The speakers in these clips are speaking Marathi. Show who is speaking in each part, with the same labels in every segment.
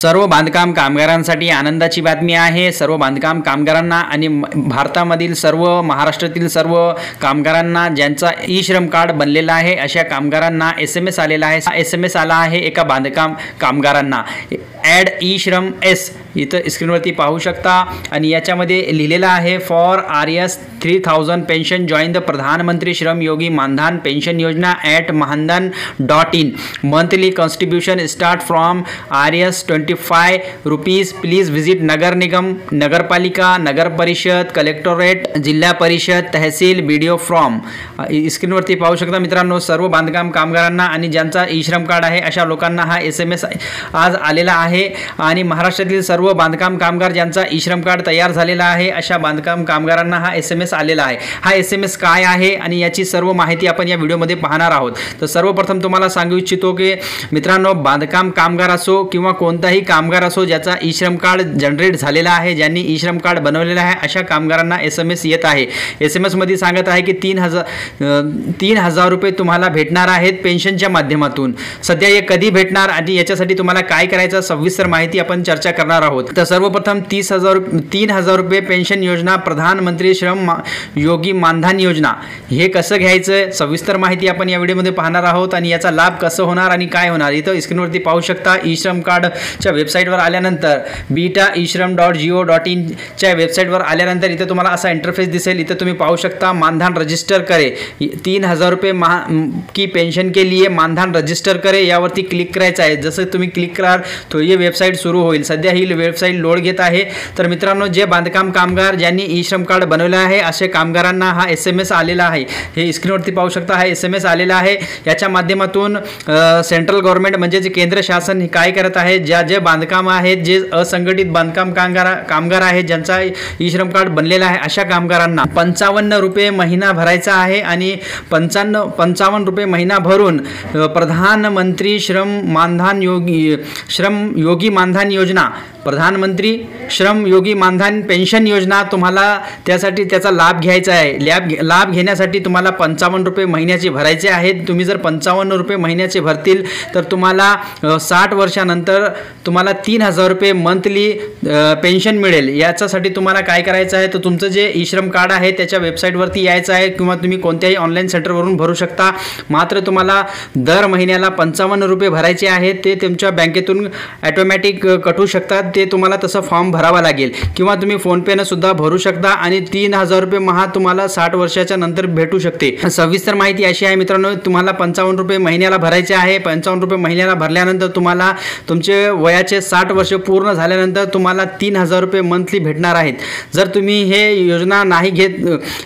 Speaker 1: सर्व बांधकाम कामगारांसाठी आनंदाची बातमी आहे। सर्व बांधकाम कामगारांना आणि भारतामधील सर्व महाराष्ट्रातील सर्व कामगारांना ज्यांचा ई श्रम कार्ड बनलेला आहे अशा कामगारांना SMS आलेला आहे। SMS आला आहे एका बांधकाम कामगारांना ॲड ई श्रम एस, इथं स्क्रीनवरती पाहू शकता आणि याच्यामध्ये लिहिलेलं आहे for RS 3000 pension join the Pradhan Mantri Shram Yogi Maandhan pension Yojana at mahandan.in monthly contribution start from RS 25 rupees. Please visit नगर निगम, नगरपालिका, नगर परिषद, कलेक्टोरेट, जिल्हा परिषद, तहसील BDO फ्रॉम। स्क्रीनवरती पाहू शकता मित्रांनो, सर्व बांधकाम कामगारांना आणि ज्यांचा ई श्रम कार्ड आहे अशा लोकांना हा SMS आज आलेला आहे आणि महाराष्ट्रातील सर्व बांधकाम कामगार ज्यांचा ई श्रम कार्ड तयार झालेला आहे अशा बांधकाम कामगारांना हा SMS आलेला आहे। हा SMS काय आहे आणि याची सर्व माहिती आपण या व्हिडिओमध्ये पाहणार आहोत। तर सर्वप्रथम तुम्हाला सांगू इच्छितो की मित्रांनो, बांधकाम कामगार असो किंवा कोणताही कामगार असो ज्याचा ई श्रम कार्ड जनरेट झालेला आहे, ज्यांनी ई श्रम कार्ड बनवलेला आहे अशा कामगारांना SMS येत आहे। SMS मध्ये सांगत आहे की 3000 रुपये तुम्हाला भेटणार आहेत पेन्शनच्या माध्यमातून। सध्या हे कधी भेटणार आणि याच्यासाठी तुम्हाला काय करायचं सविस्तर माहिती आपण चर्चा करणार आहोत। तर सर्वप्रथम 3000 रुपये पेन्शन योजना प्रधानमंत्री श्रम योगी मानधन योजना हे कसं घ्यायचं सविस्तर माहिती आपण या व्हिडिओमध्ये पाहणार आहोत आणि याचा लाभ कसं होणार आणि काय होणार इथं स्क्रीनवरती पाहू शकता। ई श्रम कार्डच्या वेबसाईटवर आल्यानंतर beta-e-shram.go.in च्या वेबसाईटवर आल्यानंतर इथं तुम्हाला असा इंटरफेस दिसेल। इथं तुम्ही पाहू शकता मानधन रजिस्टर करे 3000 रुपये की पेंशन के लिए मानधन रजिस्टर करे यावरती क्लिक करायचं आहे। जसं तुम्ही क्लिक कराल तो ये वेबसाईट सुरू होईल। सध्या ही वेबसाईट लोड घेत आहे। तर मित्रांनो, जे बांधकाम कामगार ज्यांनी ई श्रम कार्ड बनवले आहे असे कामगारांना हा SMS आलेला आहे। हे स्क्रीनवरती पाहू शकता, हा SMS आलेला आहे। याच्या माध्यमातून सेंट्रल गव्हर्नमेंट म्हणजे जे केंद्र शासन काय करत आहे, जे बांधकाम आहेत, जे असंघटित बांधकाम कामगार आहेत ज्यांचा ई श्रम कार्ड बनलेला आहे अशा कामगारांना 55 रुपये महिना भरायचा आहे आणि 55 रुपये महिना भरून प्रधानमंत्री श्रम योगी मानधन योजना, प्रधानमंत्री श्रम योगी मानधन पेन्शन योजना तुम्हाला त्यासाठी त्याचा लाभ घ्यायचा आहे। लाभ घेण्यासाठी तुम्हाला 55 रुपये महिन्याचे भरायचे आहेत। तुम्ही जर 55 रुपये महिन्याचे भरतील तर तुम्हाला 60 वर्षानंतर तुम्हाला 3000 रुपये मंथली पेन्शन मिळेल। याच्यासाठी तुम्हाला काय करायचं आहे, तर तुमचं जे ई श्रम कार्ड आहे त्याच्या वेबसाईटवरती यायचं आहे किंवा तुम्ही कोणत्याही ऑनलाईन सेंटरवरून भरू शकता। मात्र तुम्हाला दर महिन्याला 55 रुपये भरायचे आहेत। ते तुमच्या बँकेतून ऑटोमॅटिक कटू शकतात। ते तुम्हाला तसं फॉर्म भरावा लागेल किंवा तुम्ही फोनपेनं सुद्धा भरू शकता आणि 3000 रुपये महा तुम्हाला 60 वर्षाच्या नंतर भेटू शकते। सविस्तर माहिती अशी आहे मित्रांनो, तुम्हाला 55 रुपये महिन्याला भरायचे आहे। 55 रुपये महिन्याला भरल्यानंतर तुम्हाला तुमचे वयाचे 60 वर्ष पूर्ण झाल्यानंतर तुम्हाला 3000 रुपये मंथली भेटणार आहेत। जर तुम्ही हे योजना नाही घेत,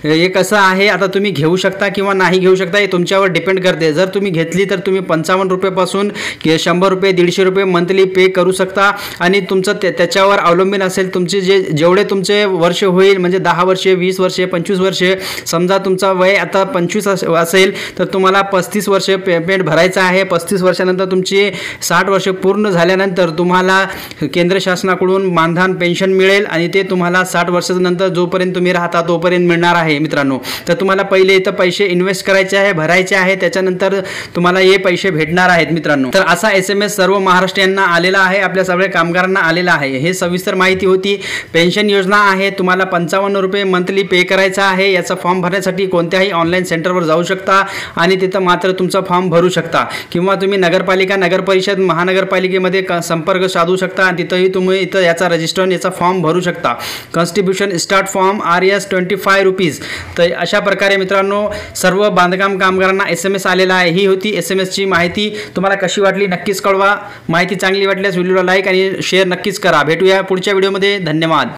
Speaker 1: हे कसं आहे आता तुम्ही घेऊ शकता किंवा नाही घेऊ शकता हे तुमच्यावर डिपेंड करते। जर तुम्ही घेतली तर तुम्ही 55 रुपयेपासून 100 रुपये 150 रुपये मंथली पे करू शकता आणि तुमचं त्याच्यावर अवलंबून असेल तुमचे जेवढे तुमचे वर्ष होईल, म्हणजे 10 वर्षे 20 वर्षे 25 वर्षे, समजा तुमचा वय आता 25 असेल तर तुम्हाला 35 वर्षे पेमेंट भरायचं आहे। 35 वर्षानंतर तुमची 60 वर्ष पूर्ण झाल्यानंतर तुम्हाला केंद्र शासनाकडून मानधन पेन्शन मिळेल आणि ते तुम्हाला 60 वर्षानंतर जोपर्यंत तुम्ही राहता तोपर्यंत मिळणार आहे मित्रांनो। तर तुम्हाला पहिले इथं पैसे इन्व्हेस्ट करायचे आहे, भरायचे आहे, त्याच्यानंतर तुम्हाला हे पैसे भेटणार आहेत मित्रांनो। तर असा SMS सर्व महाराष्ट्रीयांना आलेला आहे, आपल्या सगळ्या कामगारांना आलेला आहे। हे सविस्तर माहिती होती। पेन्शन योजना आहे, तुम्हाला 55 रुपये मंथली पे करायचा आहे। याचा फॉर्म भरण्यासाठी कोणत्याही ऑनलाईन सेंटरवर जाऊ शकता आणि तिथं मात्र तुमचा फॉर्म भरू शकता किंवा तुम्ही नगरपालिका, नगर परिषद, महानगरपालिकेमध्ये संपर्क साधू शकता आणि तिथंही तुम्ही इथं याचा रजिस्टर, याचा फॉर्म भरू शकता। Contribution start form RS 25 rupees. तर अशा प्रकारे मित्रांनो सर्व बांधकाम कामगारांना SMS आलेला आहे। ही होती SMSची माहिती। तुम्हाला कशी वाटली नक्कीच कळवा। माहिती चांगली वाटल्यास व्हिडिओला लाईक आणि शेअर नक्कीच करा। भेटूया पुढच्या व्हिडिओमध्ये। धन्यवाद।